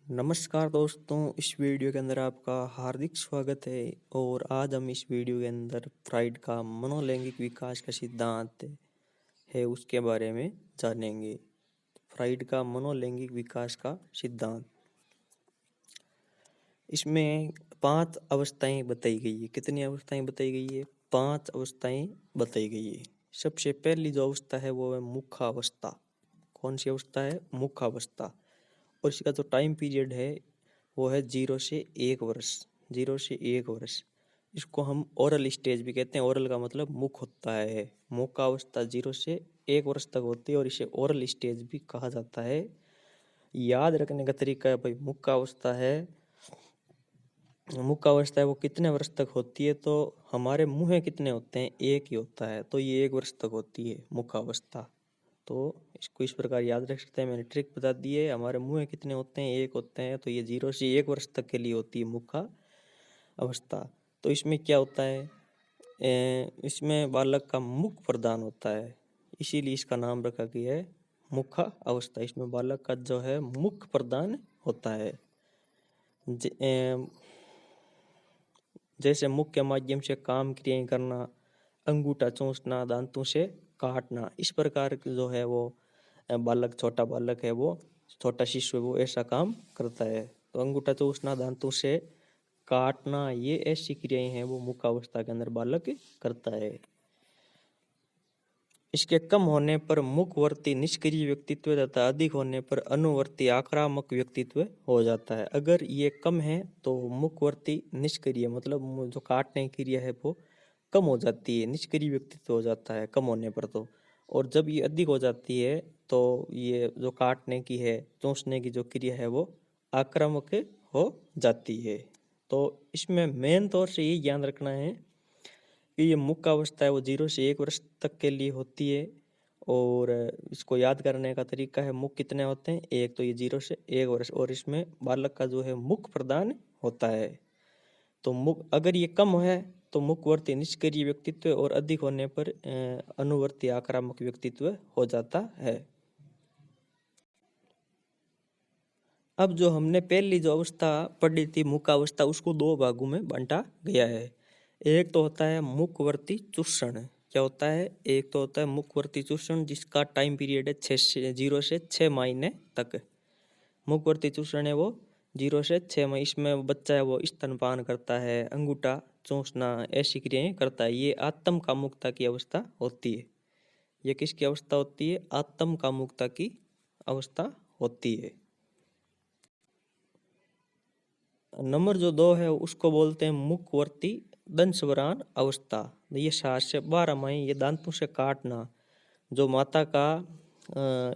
नमस्कार दोस्तों, इस वीडियो के अंदर आपका हार्दिक स्वागत है। और आज हम इस वीडियो के अंदर फ्राइड का मनोलैंगिक विकास का सिद्धांत है उसके बारे में जानेंगे। फ्राइड का मनोलैंगिक विकास का सिद्धांत, इसमें 5 अवस्थाएं बताई गई है। कितनी अवस्थाएं बताई गई है? 5 अवस्थाएं बताई गई है। सबसे पहली जो अवस्था है वो है मुखावस्था। कौन सी अवस्था है? मुखावस्था। और इसका जो टाइम पीरियड है वो है 0 से 1 वर्ष। 0 से 1 वर्ष, इसको हम ओरल स्टेज भी कहते हैं। ओरल का मतलब मुख होता है। मुख का अवस्था 0 से 1 वर्ष तक होती है और इसे ओरल स्टेज भी कहा जाता है। याद रखने का तरीका है भाई, मुख का अवस्था है, मुख का अवस्था है वो कितने वर्ष तक होती है? तो हमारे मुँह कितने होते हैं? एक ही होता है, तो ये 1 वर्ष तक होती है मुखावस्था। तो इसको इस प्रकार याद रख सकते हैं। मैंने ट्रिक बता दी है। हमारे मुँह कितने होते हैं? एक होते हैं, तो ये 0 से 1 वर्ष तक के लिए होती है मुखा अवस्था। तो इसमें क्या होता है? इसमें बालक का मुख प्रदान होता है, इसीलिए इसका नाम रखा गया है मुखा अवस्था। इसमें बालक का जो है मुख प्रदान होता है। जैसे मुख के माध्यम से काम क्रियाएं करना, अंगूठा चूसना, दांतों से काटना, इस प्रकार जो है वो बालक, छोटा बालक है वो, छोटा शिशु है वो ऐसा काम करता है। तो अंगूठा चूसना, दांतों से काटना, ये ऐसी क्रियाएं हैं वो मुखावस्था के अंदर बालक करता है। इसके कम होने पर मुखवर्ती निष्क्रिय व्यक्तित्व तथा अधिक होने पर अनुवर्ती आक्रामक व्यक्तित्व हो जाता है। अगर ये कम है तो मुखवर्ती निष्क्रिय मतलब जो काटने की क्रिया है वो कम हो जाती है, निष्क्रिय व्यक्तित्व हो जाता है कम होने पर। तो और जब ये अधिक हो जाती है तो ये जो काटने की है, चूसने की जो क्रिया है वो आक्रामक हो जाती है। तो इसमें मेन तौर से ये ध्यान रखना है कि ये मुख अवस्था है वो 0 से 1 वर्ष तक के लिए होती है। और इसको याद करने का तरीका है, मुख कितने होते हैं? एक, तो ये 0 से 1 वर्ष। और इसमें बालक का जो है मुख प्रदान होता है। तो मुख अगर ये कम है तो मुखवर्ती निष्क्रिय व्यक्तित्व, और अधिक होने पर अनुवर्ती आक्रामक व्यक्तित्व हो जाता है। अब जो हमने पहली जो अवस्था पढ़ी थी मुखावस्था, उसको 2 भागों में बांटा गया है। एक तो होता है मुखवर्ती चूषण। क्या होता है? एक तो होता है मुखवर्ती चूषण, जिसका टाइम पीरियड है 0 से 6 महीने तक। मुखवर्ती चूषण है वो 0 से 6 महीने। इसमें बच्चा है वो स्तनपान करता है, अंगूठा चूसना, ऐसी क्रियाएं करता है। ये आत्म कामुकता की अवस्था होती है। ये किसकी अवस्था होती है? आत्म कामुकता की अवस्था होती है। नंबर जो 2 है उसको बोलते हैं मुखवर्ती दंशवरान अवस्था। ये 7 से 12 महीने ये दांतों से काटना, जो माता का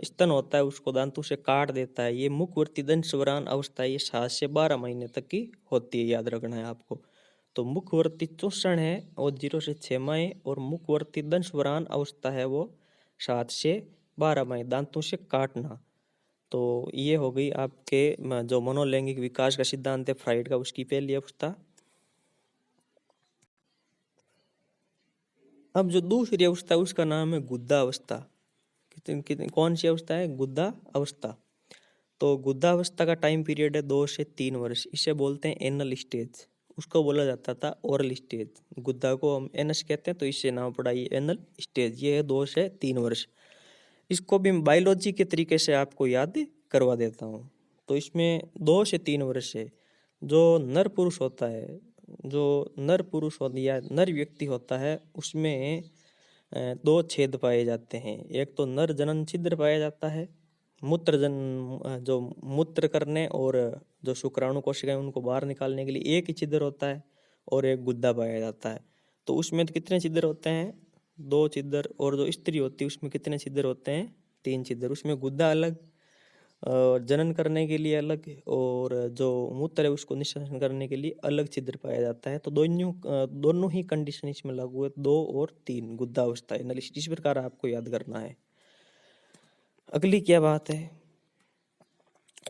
स्तन होता है उसको दांतों से काट देता है, ये मुखवर्ती दंशवरान अवस्था। ये 7 से 12 महीने तक की होती है, याद रखना है आपको। तो मुखवर्ती चूषण है वो 0 से 6 महीने, और मुखवर्ती दंशवरान अवस्था है वो 7 से 12 महीने, दांतों से काटना। तो ये हो गई आपके जो मनोलैंगिक विकास का सिद्धांत है फ्राइड का, उसकी पहली अवस्था। अब जो दूसरी अवस्था है उसका नाम है गुद्दा अवस्था। कौन सी अवस्था है? गुद्दा अवस्था। तो गुद्दा अवस्था का टाइम पीरियड है 2 से 3 वर्ष। इसे बोलते हैं एनल स्टेज। उसको बोला जाता था ओरल स्टेज। गुद्दा को हम एनस कहते हैं, तो इससे नाम पड़ा ये एनल स्टेज। ये है 2 से 3 वर्ष। इसको भी बायोलॉजी के तरीके से आपको याद करवा देता हूँ। तो इसमें 2 से 3 वर्ष है। जो नर पुरुष होता है, जो नर पुरुष होता या नर व्यक्ति होता है, उसमें 2 छेद पाए जाते हैं। एक तो नर जनन छिद्र पाया जाता है, मूत्र जन जो मूत्र करने और जो शुक्राणु कोशिकाएं उनको बाहर निकालने के लिए एक ही छिद्र होता है, और एक गुद्दा पाया जाता है। तो उसमें तो कितने छिद्र होते हैं? 2 छिद्र। और जो स्त्री होती है उसमें कितने छिद्र होते हैं? 3 छिद्र। उसमें गुद्दा अलग, और जनन करने के लिए अलग, और जो मूत्र है उसको निष्कासन करने के लिए अलग छिद्र पाया जाता है। तो दोनों ही कंडीशन इसमें लागू है, 2 और 3 गुद्दा अवस्था है। इस प्रकार आपको याद करना है। अगली क्या बात है?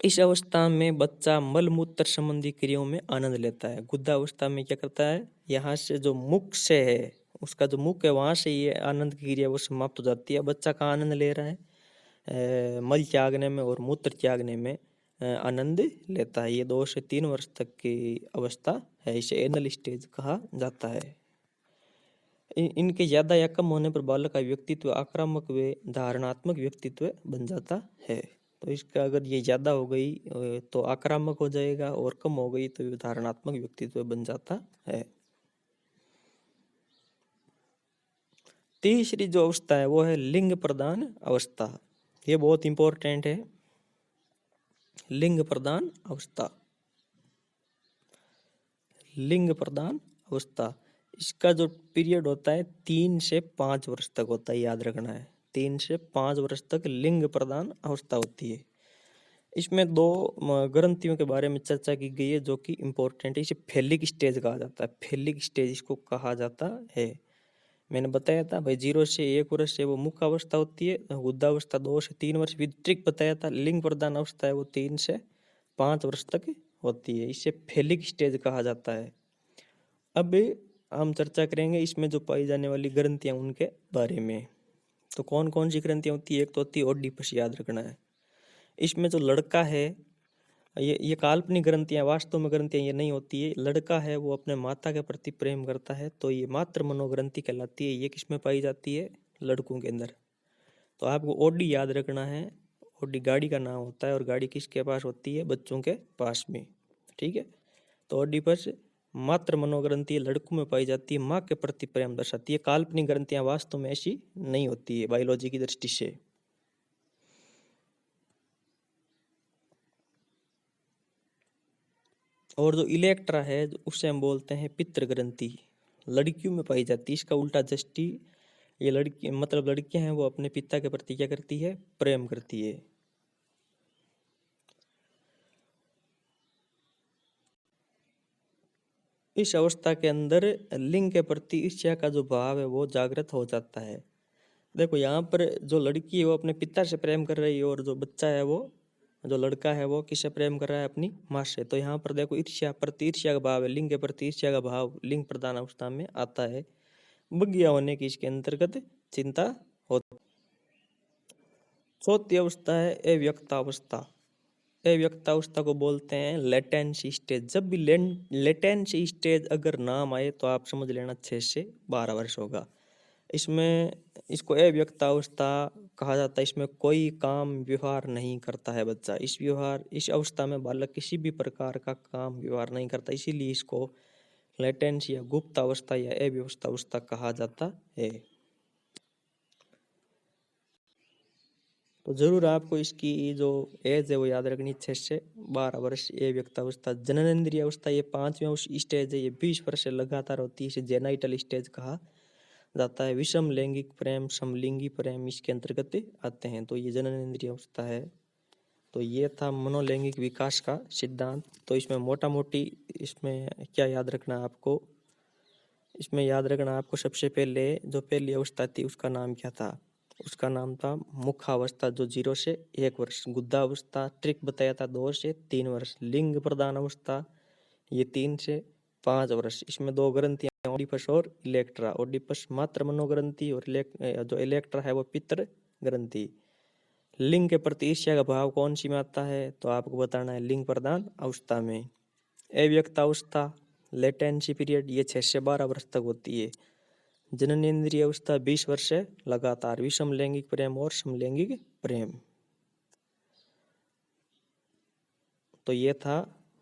इस अवस्था में बच्चा मल मूत्र संबंधी क्रियाओं में आनंद लेता है। गुद्दा अवस्था में क्या करता है? यहाँ से जो मुख से है, उसका जो मुख है वहां से ये आनंद की क्रिया वो समाप्त हो जाती है। बच्चा का आनंद ले रहा है मल त्यागने में और मूत्र त्यागने में। आनंद लेता है। ये 2 से 3 वर्ष तक की अवस्था है, इसे एनल स्टेज कहा जाता है। इनके ज़्यादा या कम होने पर बालक का व्यक्तित्व आक्रामक व धारणात्मक व्यक्तित्व बन जाता है। तो इसका अगर ये ज़्यादा हो गई तो आक्रामक हो जाएगा, और कम हो गई तो धारणात्मक व्यक्तित्व बन जाता है। तीसरी जो अवस्था है वो है लिंग प्रदान अवस्था। ये बहुत इंपॉर्टेंट है, लिंग प्रदान अवस्था। लिंग प्रदान अवस्था, इसका जो पीरियड होता है 3 से 5 वर्ष तक होता है, याद रखना है। 3 से 5 वर्ष तक लिंग प्रदान अवस्था होती है। इसमें 2 ग्रंथियों के बारे में चर्चा की गई है जो कि इम्पोर्टेंट है। इसे फेलिक स्टेज कहा जाता है, फेलिक स्टेज इसको कहा जाता है। मैंने बताया था भाई 0 से 1 वर्ष से वो मुख्य अवस्था होती है, गुद्धावस्था 2 से 3 वर्ष, विद ट्रिक बताया था। लिंग प्रदान अवस्था है वो 3 से 5 वर्ष तक होती है, इसे फेलिक स्टेज कहा जाता है। अब हम चर्चा करेंगे इसमें जो पाई जाने वाली ग्रंथियां उनके बारे में। तो कौन कौन सी ग्रंथियां होती है? एक तो होती है ओडिपस, याद रखना है। इसमें जो लड़का है, ये काल्पनिक ग्रंथियां, वास्तव में ग्रंथियां ये नहीं होती है। लड़का है वो अपने माता के प्रति प्रेम करता है, तो ये मातृ मनोग्रंथि कहलाती है। ये किसमें पाई जाती है? लड़कों के अंदर। तो आपको ओडी याद रखना है। ओडी गाड़ी का नाम होता है, और गाड़ी किसके पास होती है? बच्चों के पास में। ठीक है, तो ओडीपस मातृ मनोग्रंथि लड़कों में पाई जाती है, माँ के प्रति प्रेम दर्शाती है। काल्पनिक ग्रंथियां वास्तव में ऐसी नहीं होती है बायोलॉजी की दृष्टि से। और जो इलेक्ट्रा है उसे हम बोलते हैं पितृ ग्रंथि, लड़कियों में पाई जाती है। इसका उल्टा जस्टी, ये लड़की मतलब लड़कियां हैं वो अपने पिता के प्रति क्या करती है? प्रेम करती है। इस अवस्था के अंदर लिंग के प्रति ईर्ष्या का जो भाव है वो जागृत हो जाता है। देखो यहाँ पर जो लड़की है वो अपने पिता से प्रेम कर रही है, और जो बच्चा है वो, जो लड़का है वो किससे प्रेम कर रहा है? अपनी माँ से। तो यहाँ पर देखो ईर्ष्या, प्रति ईर्ष्या का भाव है, लिंग के प्रति ईर्ष्या का भाव लिंग प्रदान अवस्था में आता है। बगिया होने की इसके अंतर्गत चिंता होती। चौथी अवस्था है अव्यक्तावस्था। अव्यक्तावस्था को बोलते हैं लेटेंसी स्टेज। जब भी लेटेंसी स्टेज अगर नाम आए तो आप समझ लेना 6 से 12 वर्ष होगा। इसमें इसको अव्यक्तावस्था कहा जाता है। इसमें कोई काम व्यवहार नहीं करता है बच्चा। इस अवस्था में बालक किसी भी प्रकार का काम व्यवहार नहीं करता, इसीलिए इसको लेटेंसी या गुप्त अवस्था या अव्यवस्थावस्था कहा जाता है। तो जरूर आपको इसकी जो एज है वो याद रखनी, 6 से 12 वर्ष अव्यक्तावस्था। जननेंद्रिय अवस्था ये 5वीं स्टेज है, ये 20 वर्ष से लगातार होती है, इसे जेनाइटल स्टेज कहा जाता है। विषम लैंगिक प्रेम, समलिंगी प्रेम इसके अंतर्गत आते हैं। तो ये जननेंद्रिय अवस्था है। तो ये था मनोलैंगिक विकास का सिद्धांत। तो इसमें मोटा मोटी इसमें क्या याद रखना आपको? इसमें याद रखना आपको सबसे पहले जो पहली अवस्था थी उसका नाम क्या था? उसका नाम था मुखावस्था, जो 0 से 1 वर्ष। गुद्धावस्था ट्रिक बताया था 2 से 3 वर्ष। लिंग प्रदान अवस्था ये 3 से 5 वर्ष। इसमें 2 ग्रंथियां, ओडिपस और इलेक्ट्रा। ओडिपस मात्र मनोग्रंथि, और जो इलेक्ट्रा है वो पितृ ग्रंथि। लिंग के प्रति ईर्ष्या का भाव कौन सी में आता है? तो आपको बताना है लिंग प्रदान अवस्था में। अव्यक्तावस्था लेटेंसी पीरियड ये 6 से 12 वर्ष तक होती है। जननेंद्रिय अवस्था 20 वर्ष से लगातार। विषम लैंगिक प्रेम और समलैंगिक प्रेम। तो ये था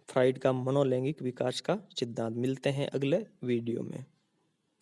फ्राइड का मनोलैंगिक विकास का सिद्धांत। मिलते हैं अगले वीडियो में।